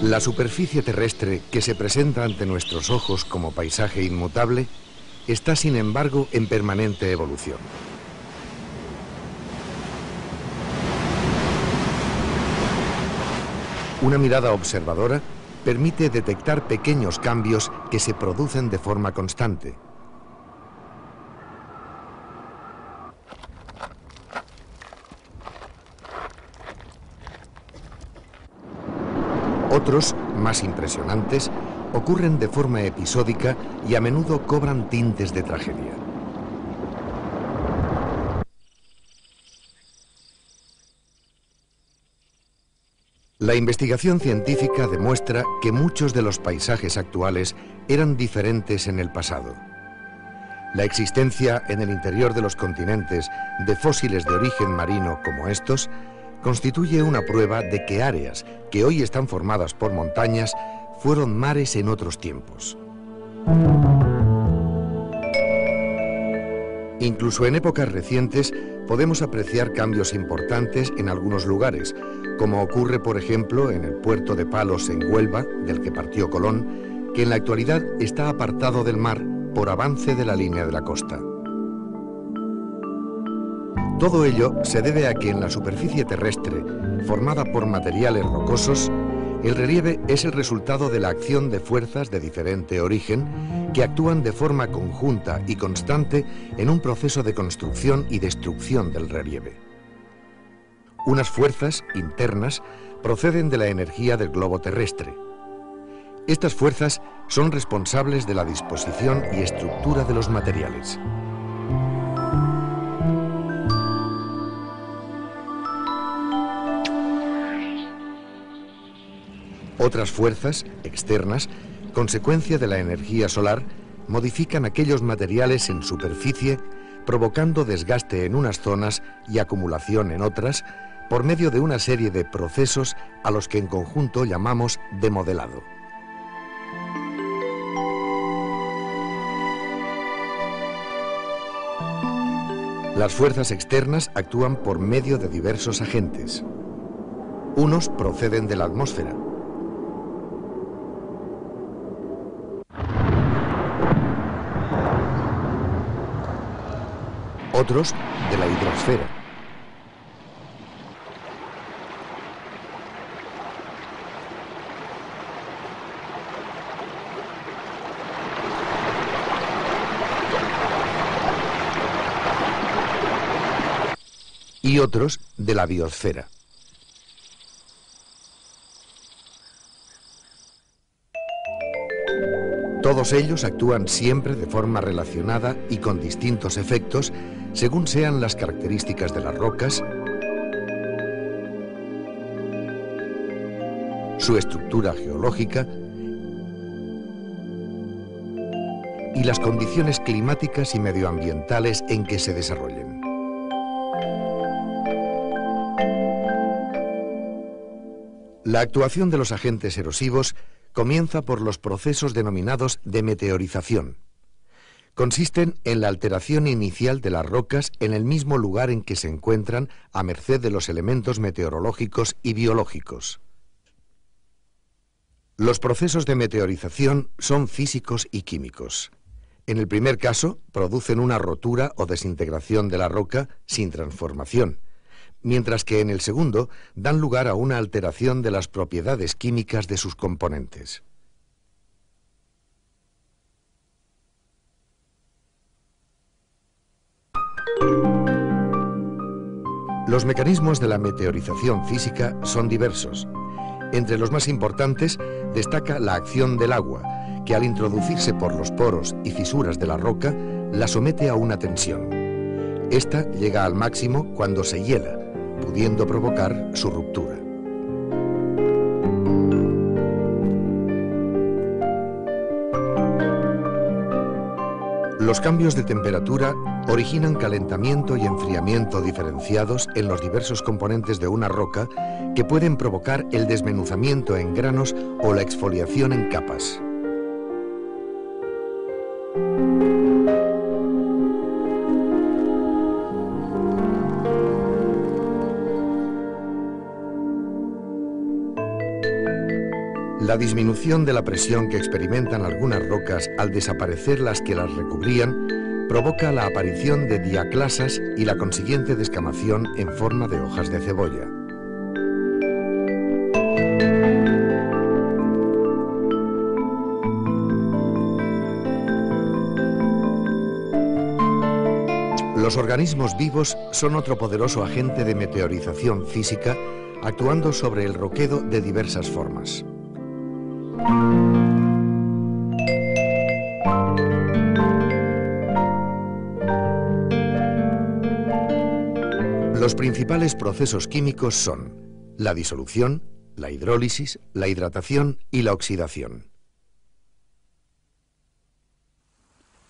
La superficie terrestre que se presenta ante nuestros ojos como paisaje inmutable está, sin embargo, en permanente evolución. Una mirada observadora permite detectar pequeños cambios que se producen de forma constante. Otros, más impresionantes, ocurren de forma episódica y a menudo cobran tintes de tragedia. La investigación científica demuestra que muchos de los paisajes actuales eran diferentes en el pasado. La existencia en el interior de los continentes de fósiles de origen marino como estos constituye una prueba de que áreas que hoy están formadas por montañas fueron mares en otros tiempos. Incluso en épocas recientes podemos apreciar cambios importantes en algunos lugares, como ocurre, por ejemplo, en el puerto de Palos en Huelva, del que partió Colón, que en la actualidad está apartado del mar por avance de la línea de la costa. Todo ello se debe a que en la superficie terrestre, formada por materiales rocosos, el relieve es el resultado de la acción de fuerzas de diferente origen que actúan de forma conjunta y constante en un proceso de construcción y destrucción del relieve. Unas fuerzas internas proceden de la energía del globo terrestre. Estas fuerzas son responsables de la disposición y estructura de los materiales. Otras fuerzas, externas, consecuencia de la energía solar, modifican aquellos materiales en superficie, provocando desgaste en unas zonas y acumulación en otras, por medio de una serie de procesos a los que en conjunto llamamos demodelado. Las fuerzas externas actúan por medio de diversos agentes. Unos proceden de la atmósfera. Otros de la hidrosfera. Y otros de la biosfera. Todos ellos actúan siempre de forma relacionada y con distintos efectos según sean las características de las rocas, su estructura geológica y las condiciones climáticas y medioambientales en que se desarrollen. La actuación de los agentes erosivos comienza por los procesos denominados de meteorización. Consisten en la alteración inicial de las rocas en el mismo lugar en que se encuentran a merced de los elementos meteorológicos y biológicos. Los procesos de meteorización son físicos y químicos. En el primer caso, producen una rotura o desintegración de la roca sin transformación, mientras que en el segundo dan lugar a una alteración de las propiedades químicas de sus componentes. Los mecanismos de la meteorización física son diversos. Entre los más importantes destaca la acción del agua, que al introducirse por los poros y fisuras de la roca, la somete a una tensión. Esta llega al máximo cuando se hiela, pudiendo provocar su ruptura. Los cambios de temperatura originan calentamiento y enfriamiento diferenciados en los diversos componentes de una roca que pueden provocar el desmenuzamiento en granos o la exfoliación en capas. La disminución de la presión que experimentan algunas rocas al desaparecer las que las recubrían provoca la aparición de diaclasas y la consiguiente descamación en forma de hojas de cebolla. Los organismos vivos son otro poderoso agente de meteorización física, actuando sobre el roquedo de diversas formas. Los principales procesos químicos son la disolución, la hidrólisis, la hidratación y la oxidación.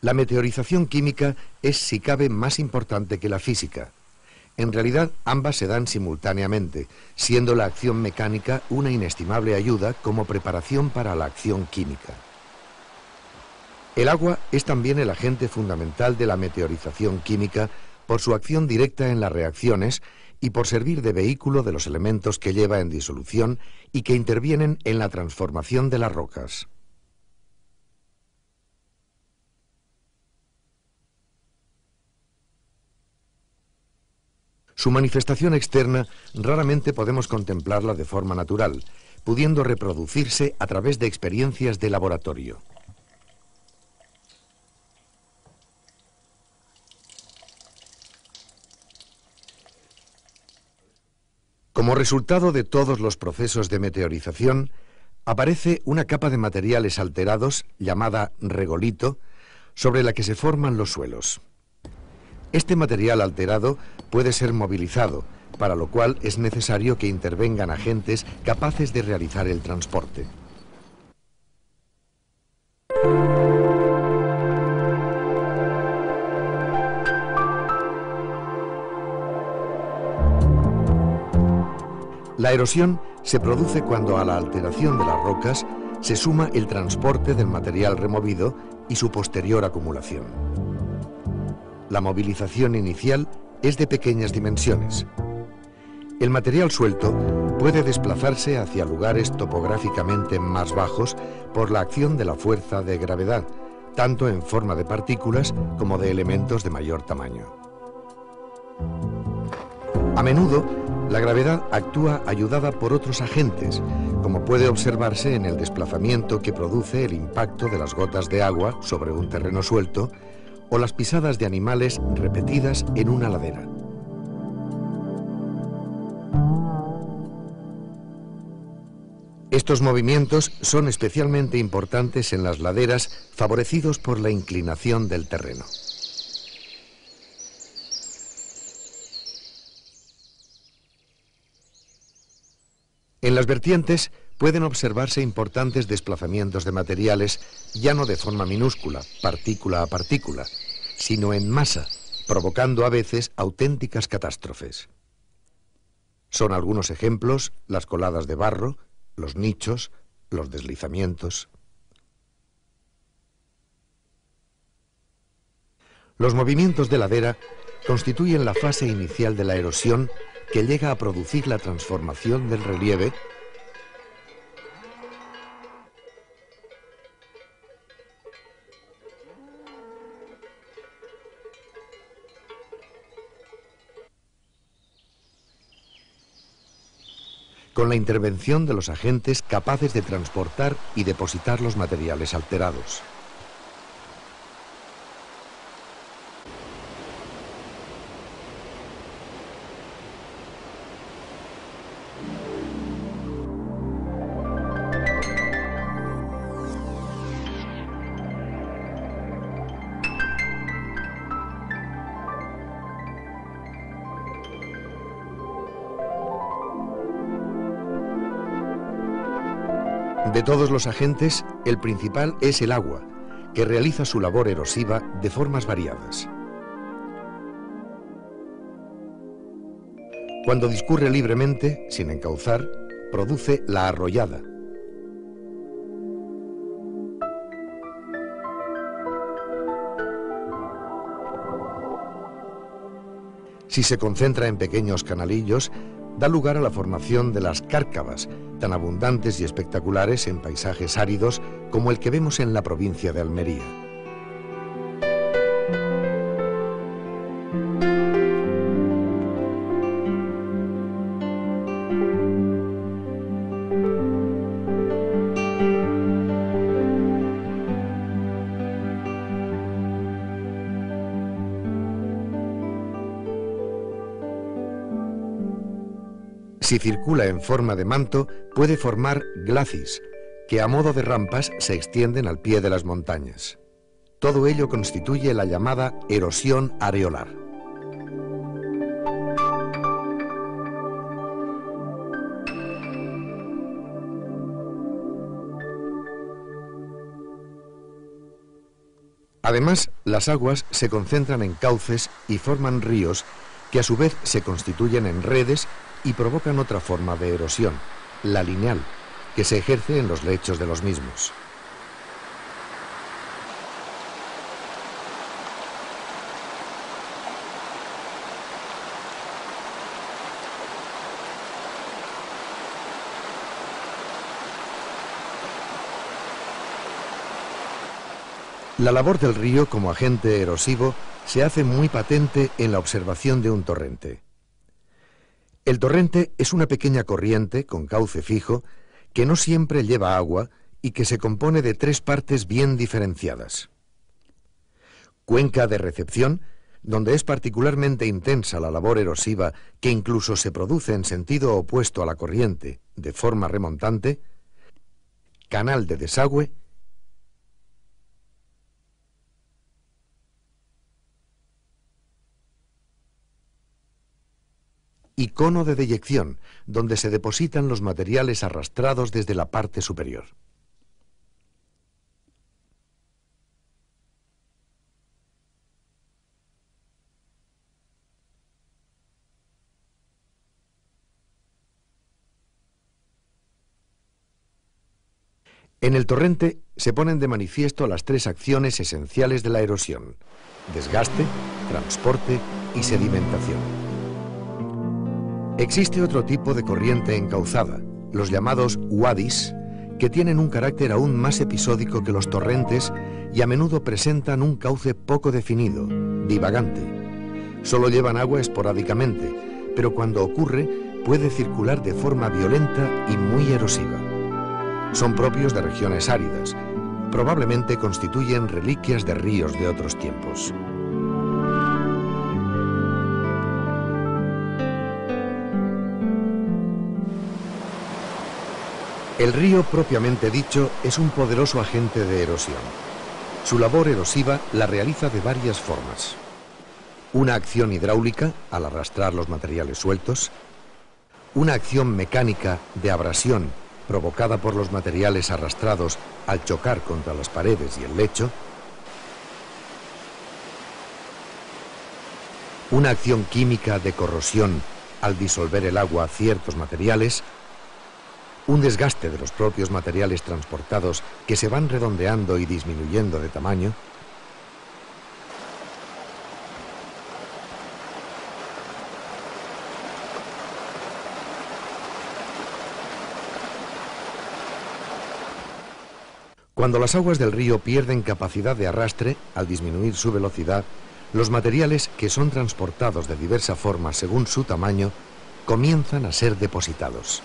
La meteorización química es, si cabe, más importante que la física. En realidad, ambas se dan simultáneamente, siendo la acción mecánica una inestimable ayuda como preparación para la acción química. El agua es también el agente fundamental de la meteorización química por su acción directa en las reacciones y por servir de vehículo de los elementos que lleva en disolución y que intervienen en la transformación de las rocas. Su manifestación externa raramente podemos contemplarla de forma natural, pudiendo reproducirse a través de experiencias de laboratorio. Como resultado de todos los procesos de meteorización, aparece una capa de materiales alterados, llamada regolito, sobre la que se forman los suelos. Este material alterado puede ser movilizado, para lo cual es necesario que intervengan agentes capaces de realizar el transporte. La erosión se produce cuando a la alteración de las rocas se suma el transporte del material removido y su posterior acumulación. La movilización inicial es de pequeñas dimensiones. El material suelto puede desplazarse hacia lugares topográficamente más bajos por la acción de la fuerza de gravedad, tanto en forma de partículas como de elementos de mayor tamaño. A menudo, la gravedad actúa ayudada por otros agentes, como puede observarse en el desplazamiento que produce el impacto de las gotas de agua sobre un terreno suelto o las pisadas de animales repetidas en una ladera. Estos movimientos son especialmente importantes en las laderas, favorecidos por la inclinación del terreno. En las vertientes pueden observarse importantes desplazamientos de materiales, ya no de forma minúscula, partícula a partícula, sino en masa, provocando a veces auténticas catástrofes. Son algunos ejemplos las coladas de barro, los nichos, los deslizamientos. Los movimientos de ladera constituyen la fase inicial de la erosión que llega a producir la transformación del relieve con la intervención de los agentes capaces de transportar y depositar los materiales alterados. De todos los agentes, el principal es el agua, que realiza su labor erosiva de formas variadas. Cuando discurre libremente, sin encauzar, produce la arrollada. Si se concentra en pequeños canalillos, da lugar a la formación de las cárcavas, tan abundantes y espectaculares en paisajes áridos como el que vemos en la provincia de Almería. Si circula en forma de manto, puede formar glacis, que a modo de rampas se extienden al pie de las montañas. Todo ello constituye la llamada erosión areolar. Además, las aguas se concentran en cauces y forman ríos que a su vez se constituyen en redes y provocan otra forma de erosión, la lineal, que se ejerce en los lechos de los mismos. La labor del río como agente erosivo se hace muy patente en la observación de un torrente. El torrente es una pequeña corriente con cauce fijo que no siempre lleva agua y que se compone de tres partes bien diferenciadas. Cuenca de recepción, donde es particularmente intensa la labor erosiva que incluso se produce en sentido opuesto a la corriente, de forma remontante. Canal de desagüe. Y cono de deyección, donde se depositan los materiales arrastrados desde la parte superior. En el torrente se ponen de manifiesto las tres acciones esenciales de la erosión: desgaste, transporte y sedimentación. Existe otro tipo de corriente encauzada, los llamados wadis, que tienen un carácter aún más episódico que los torrentes y a menudo presentan un cauce poco definido, divagante. Solo llevan agua esporádicamente, pero cuando ocurre puede circular de forma violenta y muy erosiva. Son propios de regiones áridas, probablemente constituyen reliquias de ríos de otros tiempos. El río propiamente dicho es un poderoso agente de erosión. Su labor erosiva la realiza de varias formas. Una acción hidráulica, al arrastrar los materiales sueltos. Una acción mecánica de abrasión, provocada por los materiales arrastrados al chocar contra las paredes y el lecho. Una acción química de corrosión, al disolver el agua ciertos materiales. Un desgaste de los propios materiales transportados que se van redondeando y disminuyendo de tamaño. Cuando las aguas del río pierden capacidad de arrastre, al disminuir su velocidad, los materiales que son transportados de diversa forma según su tamaño comienzan a ser depositados.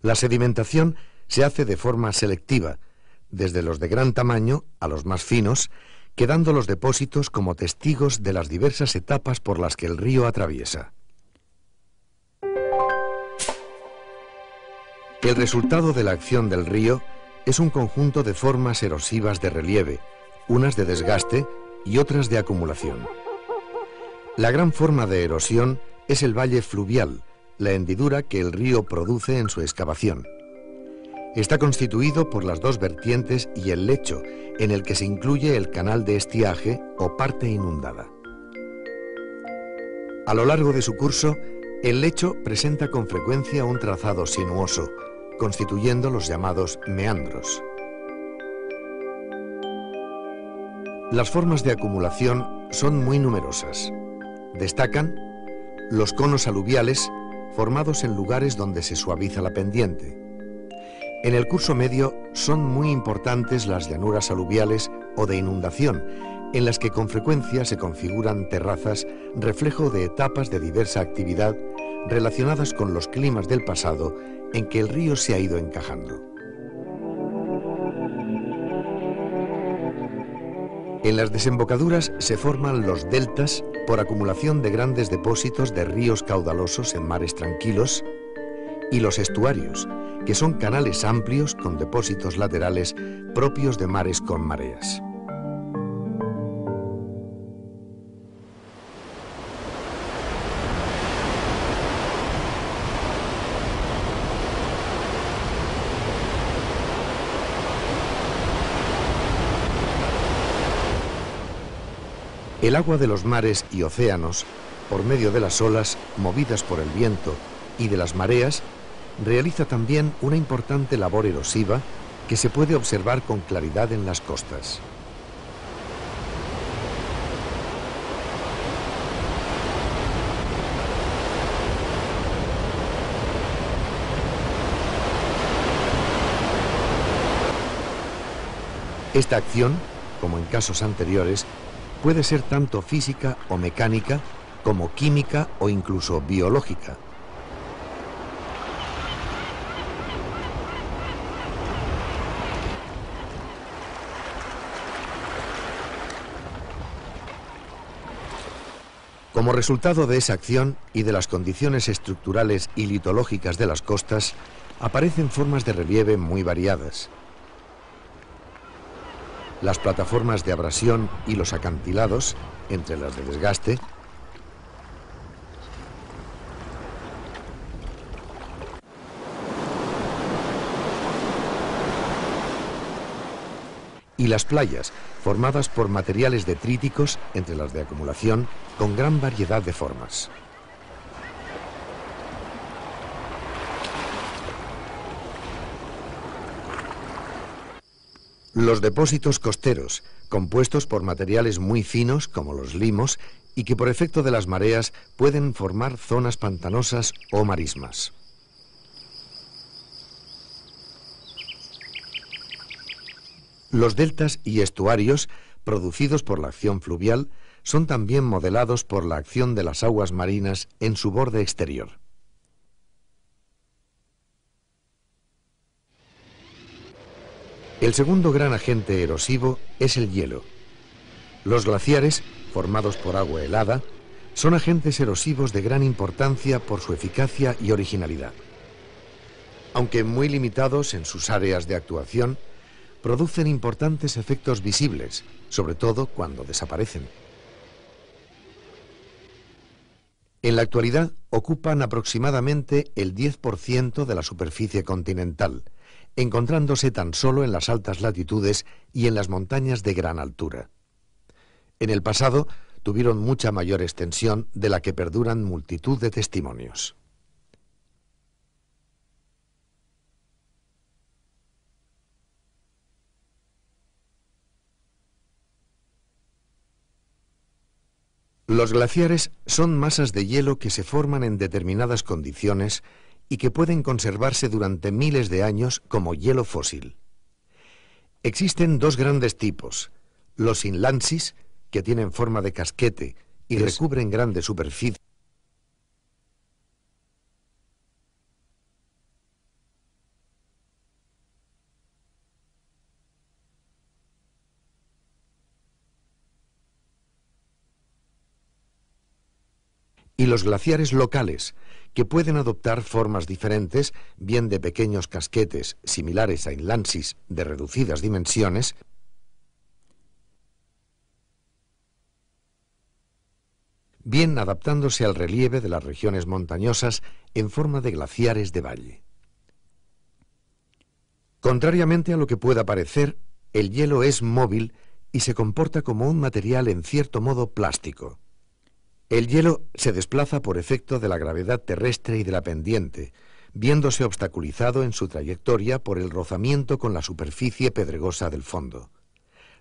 La sedimentación se hace de forma selectiva, desde los de gran tamaño a los más finos, quedando los depósitos como testigos de las diversas etapas por las que el río atraviesa. El resultado de la acción del río es un conjunto de formas erosivas de relieve, unas de desgaste y otras de acumulación. La gran forma de erosión es el valle fluvial, la hendidura que el río produce en su excavación. Está constituido por las dos vertientes y el lecho, en el que se incluye el canal de estiaje o parte inundada. A lo largo de su curso, el lecho presenta con frecuencia un trazado sinuoso, constituyendo los llamados meandros. Las formas de acumulación son muy numerosas. Destacan los conos aluviales, formados en lugares donde se suaviza la pendiente. En el curso medio son muy importantes las llanuras aluviales o de inundación, en las que con frecuencia se configuran terrazas, reflejo de etapas de diversa actividad relacionadas con los climas del pasado en que el río se ha ido encajando. En las desembocaduras se forman los deltas por acumulación de grandes depósitos de ríos caudalosos en mares tranquilos, y los estuarios, que son canales amplios con depósitos laterales propios de mares con mareas. El agua de los mares y océanos, por medio de las olas movidas por el viento y de las mareas, realiza también una importante labor erosiva que se puede observar con claridad en las costas. Esta acción, como en casos anteriores, puede ser tanto física o mecánica, como química o incluso biológica. Como resultado de esa acción y de las condiciones estructurales y litológicas de las costas, aparecen formas de relieve muy variadas. Las plataformas de abrasión y los acantilados, entre las de desgaste, y las playas, formadas por materiales detríticos, entre las de acumulación, con gran variedad de formas. Los depósitos costeros, compuestos por materiales muy finos como los limos y que por efecto de las mareas pueden formar zonas pantanosas o marismas. Los deltas y estuarios, producidos por la acción fluvial, son también modelados por la acción de las aguas marinas en su borde exterior. El segundo gran agente erosivo es el hielo. Los glaciares, formados por agua helada, son agentes erosivos de gran importancia por su eficacia y originalidad. Aunque muy limitados en sus áreas de actuación, producen importantes efectos visibles, sobre todo cuando desaparecen. En la actualidad ocupan aproximadamente el 10% de la superficie continental, encontrándose tan solo en las altas latitudes y en las montañas de gran altura. En el pasado tuvieron mucha mayor extensión de la que perduran multitud de testimonios. Los glaciares son masas de hielo que se forman en determinadas condiciones y que pueden conservarse durante miles de años como hielo fósil. Existen dos grandes tipos: los inlandsis, que tienen forma de casquete y recubren grandes superficies, y los glaciares locales, que pueden adoptar formas diferentes, bien de pequeños casquetes similares a inlandsis de reducidas dimensiones, bien adaptándose al relieve de las regiones montañosas en forma de glaciares de valle. Contrariamente a lo que pueda parecer, el hielo es móvil y se comporta como un material en cierto modo plástico. El hielo se desplaza por efecto de la gravedad terrestre y de la pendiente, viéndose obstaculizado en su trayectoria por el rozamiento con la superficie pedregosa del fondo.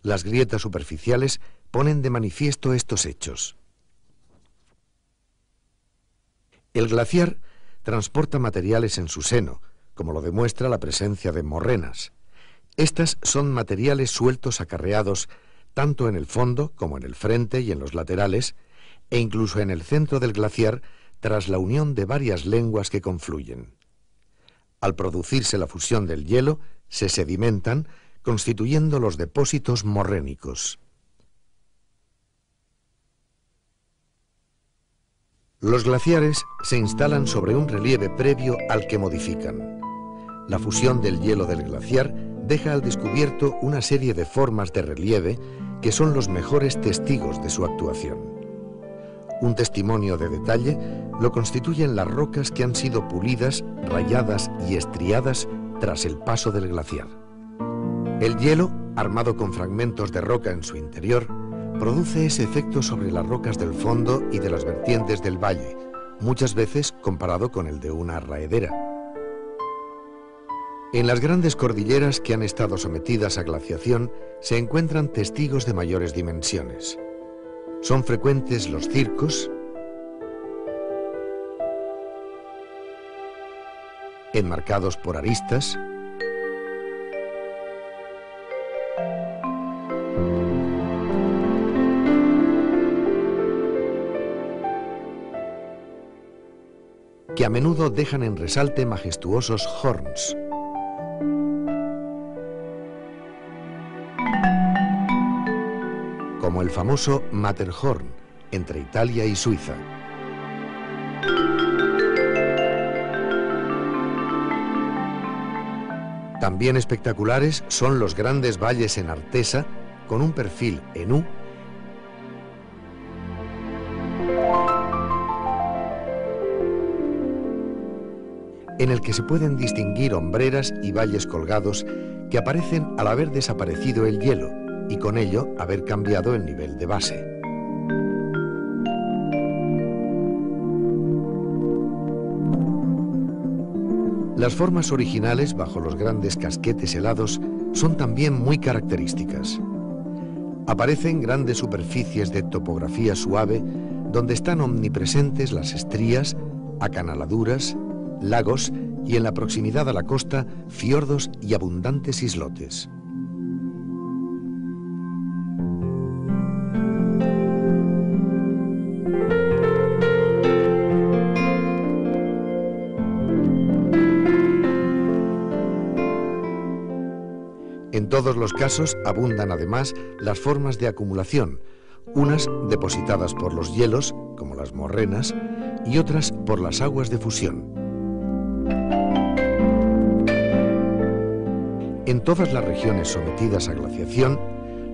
Las grietas superficiales ponen de manifiesto estos hechos. El glaciar transporta materiales en su seno, como lo demuestra la presencia de morrenas. Estas son materiales sueltos acarreados tanto en el fondo como en el frente y en los laterales, e incluso en el centro del glaciar tras la unión de varias lenguas que confluyen. Al producirse la fusión del hielo, se sedimentan, constituyendo los depósitos morrénicos. Los glaciares se instalan sobre un relieve previo al que modifican. La fusión del hielo del glaciar deja al descubierto una serie de formas de relieve que son los mejores testigos de su actuación. Un testimonio de detalle lo constituyen las rocas que han sido pulidas, rayadas y estriadas tras el paso del glaciar. El hielo, armado con fragmentos de roca en su interior, produce ese efecto sobre las rocas del fondo y de las vertientes del valle, muchas veces comparado con el de una raedera. En las grandes cordilleras que han estado sometidas a glaciación se encuentran testigos de mayores dimensiones. Son frecuentes los circos, enmarcados por aristas, que a menudo dejan en resalte majestuosos horns. Como el famoso Matterhorn, entre Italia y Suiza. También espectaculares son los grandes valles en Artesa, con un perfil en U, en el que se pueden distinguir hombreras y valles colgados que aparecen al haber desaparecido el hielo y con ello haber cambiado el nivel de base. Las formas originales bajo los grandes casquetes helados son también muy características. Aparecen grandes superficies de topografía suave donde están omnipresentes las estrías, acanaladuras, lagos y en la proximidad a la costa, fiordos y abundantes islotes. En todos los casos abundan además las formas de acumulación, unas depositadas por los hielos, como las morrenas, y otras por las aguas de fusión. En todas las regiones sometidas a glaciación,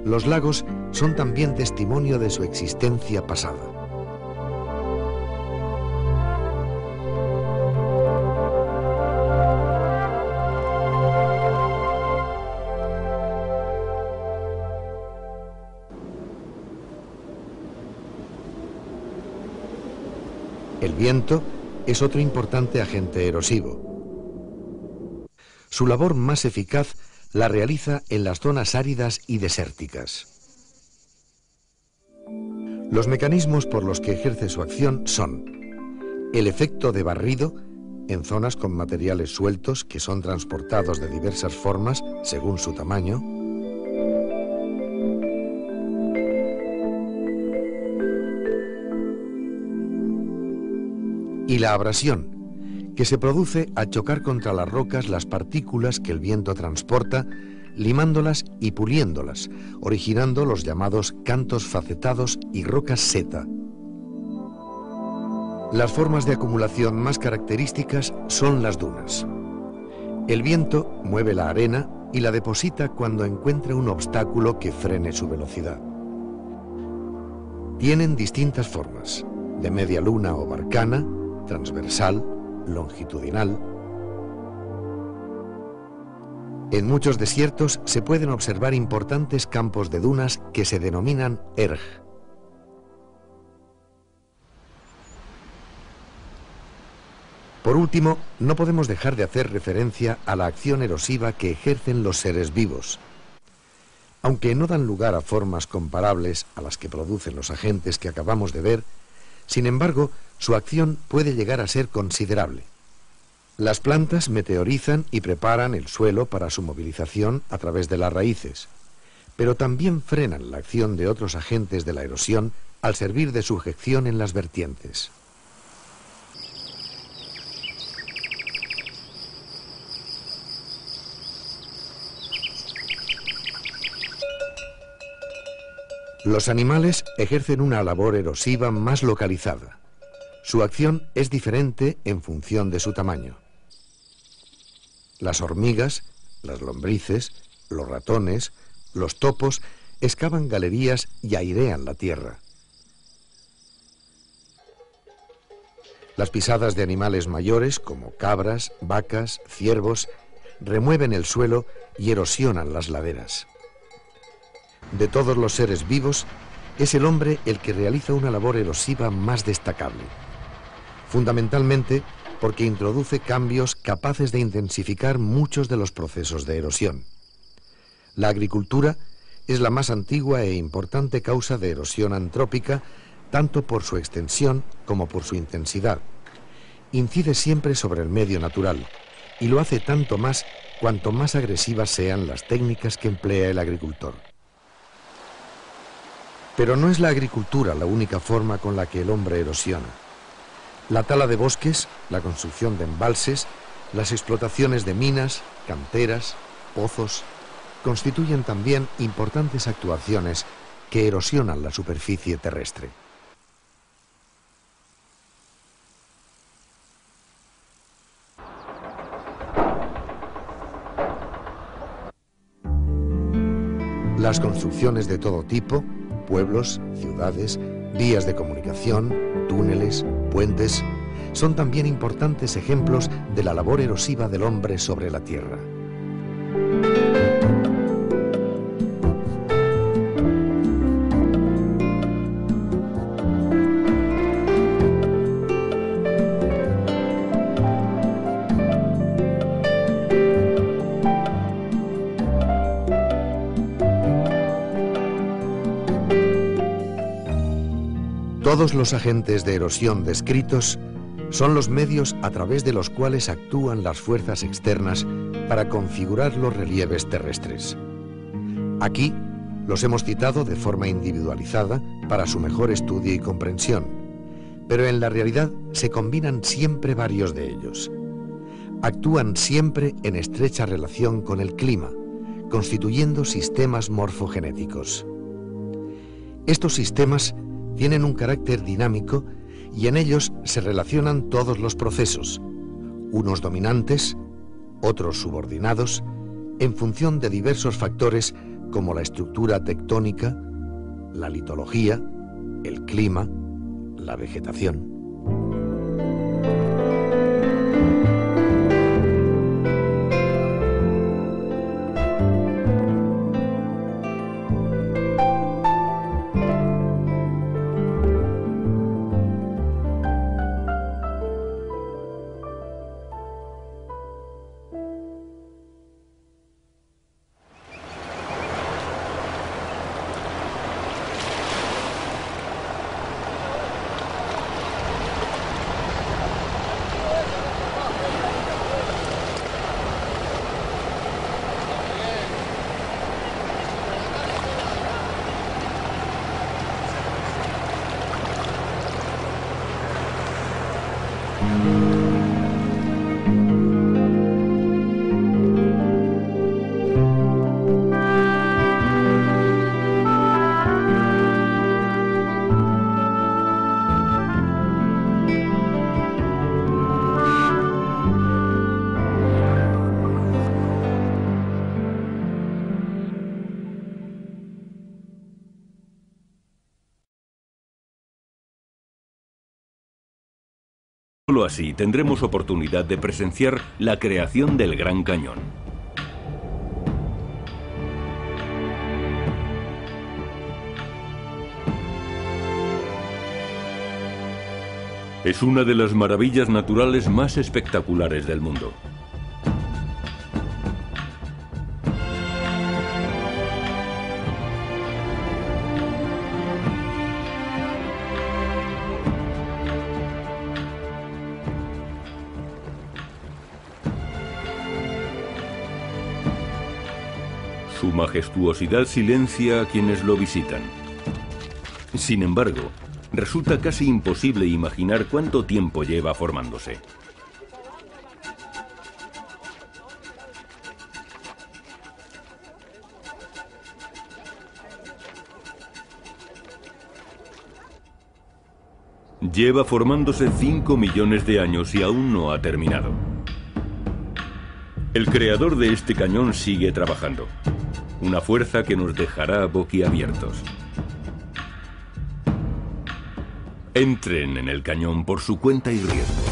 los lagos son también testimonio de su existencia pasada. El viento es otro importante agente erosivo. Su labor más eficaz la realiza en las zonas áridas y desérticas. Los mecanismos por los que ejerce su acción son el efecto de barrido en zonas con materiales sueltos que son transportados de diversas formas según su tamaño, y la abrasión, que se produce al chocar contra las rocas las partículas que el viento transporta, limándolas y puliéndolas, originando los llamados cantos facetados y rocas seta. Las formas de acumulación más características son las dunas. El viento mueve la arena y la deposita cuando encuentra un obstáculo que frene su velocidad. Tienen distintas formas, de media luna o barcana, transversal, longitudinal. En muchos desiertos se pueden observar importantes campos de dunas que se denominan erg. Por último, no podemos dejar de hacer referencia a la acción erosiva que ejercen los seres vivos. Aunque no dan lugar a formas comparables a las que producen los agentes que acabamos de ver, sin embargo, su acción puede llegar a ser considerable. Las plantas meteorizan y preparan el suelo para su movilización a través de las raíces, pero también frenan la acción de otros agentes de la erosión al servir de sujeción en las vertientes. Los animales ejercen una labor erosiva más localizada. Su acción es diferente en función de su tamaño. Las hormigas, las lombrices, los ratones, los topos excavan galerías y airean la tierra. Las pisadas de animales mayores, como cabras, vacas, ciervos, remueven el suelo y erosionan las laderas. De todos los seres vivos, es el hombre el que realiza una labor erosiva más destacable, fundamentalmente porque introduce cambios capaces de intensificar muchos de los procesos de erosión. La agricultura es la más antigua e importante causa de erosión antrópica, tanto por su extensión como por su intensidad. Incide siempre sobre el medio natural, y lo hace tanto más cuanto más agresivas sean las técnicas que emplea el agricultor. Pero no es la agricultura la única forma con la que el hombre erosiona. La tala de bosques, la construcción de embalses, las explotaciones de minas, canteras, pozos, constituyen también importantes actuaciones que erosionan la superficie terrestre. Las construcciones de todo tipo, pueblos, ciudades, vías de comunicación, túneles, puentes, son también importantes ejemplos de la labor erosiva del hombre sobre la tierra. Todos los agentes de erosión descritos son los medios a través de los cuales actúan las fuerzas externas para configurar los relieves terrestres. Aquí los hemos citado de forma individualizada para su mejor estudio y comprensión, pero en la realidad se combinan siempre varios de ellos. Actúan siempre en estrecha relación con el clima, constituyendo sistemas morfogenéticos. Estos sistemas tienen un carácter dinámico y en ellos se relacionan todos los procesos, unos dominantes, otros subordinados, en función de diversos factores como la estructura tectónica, la litología, el clima, la vegetación. Solo así tendremos oportunidad de presenciar la creación del Gran Cañón. Es una de las maravillas naturales más espectaculares del mundo. Su majestuosidad silencia a quienes lo visitan. Sin embargo, resulta casi imposible imaginar cuánto tiempo lleva formándose. Lleva formándose 5 millones de años y aún no ha terminado. El creador de este cañón sigue trabajando. Una fuerza que nos dejará boquiabiertos. Entren en el cañón por su cuenta y riesgo.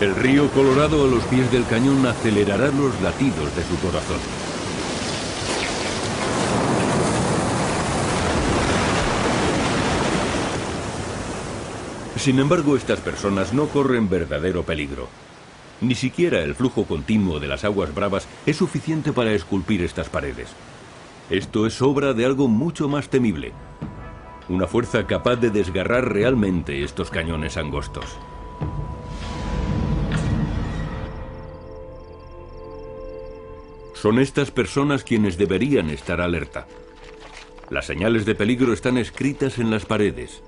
El río Colorado a los pies del cañón acelerará los latidos de su corazón. Sin embargo, estas personas no corren verdadero peligro. Ni siquiera el flujo continuo de las aguas bravas es suficiente para esculpir estas paredes. Esto es obra de algo mucho más temible. Una fuerza capaz de desgarrar realmente estos cañones angostos. Son estas personas quienes deberían estar alerta. Las señales de peligro están escritas en las paredes.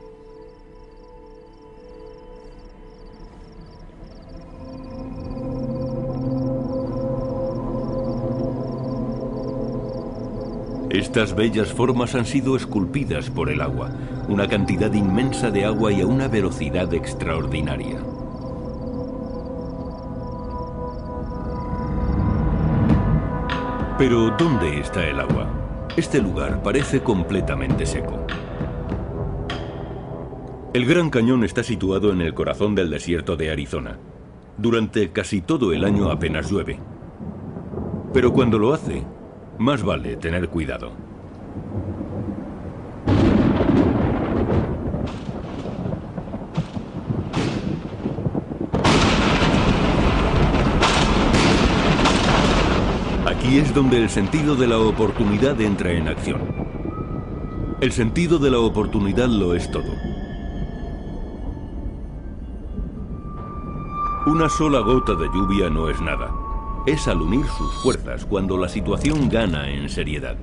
Estas bellas formas han sido esculpidas por el agua, una cantidad inmensa de agua y a una velocidad extraordinaria. Pero, ¿dónde está el agua? Este lugar parece completamente seco. El Gran Cañón está situado en el corazón del desierto de Arizona. Durante casi todo el año apenas llueve. Pero cuando lo hace, más vale tener cuidado. Aquí es donde el sentido de la oportunidad entra en acción. El sentido de la oportunidad lo es todo. Una sola gota de lluvia no es nada. Es al unir sus fuerzas cuando la situación gana en seriedad.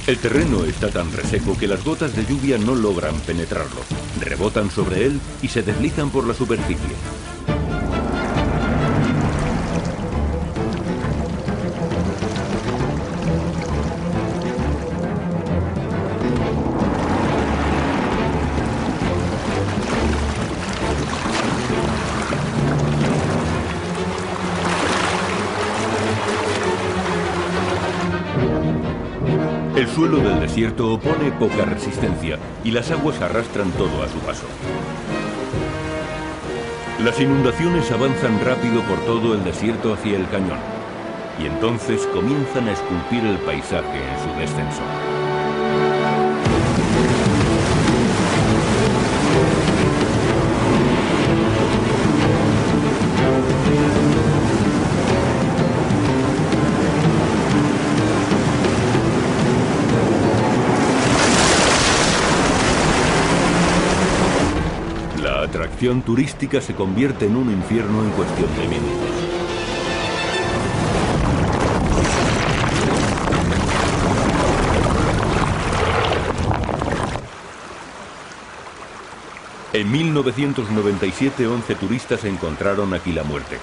El terreno está tan reseco que las gotas de lluvia no logran penetrarlo. Rebotan sobre él y se deslizan por la superficie. El suelo del desierto opone poca resistencia y las aguas arrastran todo a su paso. Las inundaciones avanzan rápido por todo el desierto hacia el cañón y entonces comienzan a esculpir el paisaje en su descenso. La atracción turística se convierte en un infierno en cuestión de minutos. En 1997, 11 turistas encontraron aquí la muerte.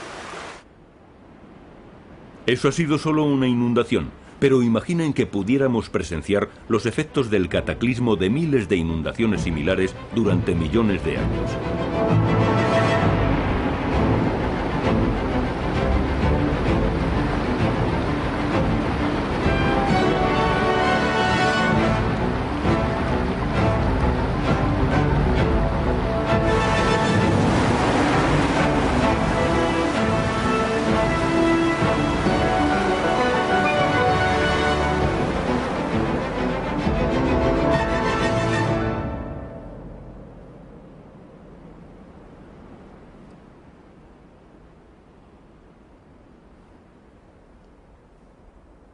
Eso ha sido solo una inundación, Pero imaginen que pudiéramos presenciar los efectos del cataclismo de miles de inundaciones similares durante millones de años.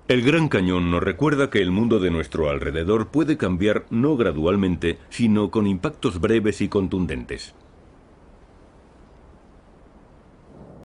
El Gran Cañón nos recuerda que el mundo de nuestro alrededor puede cambiar no gradualmente, sino con impactos breves y contundentes.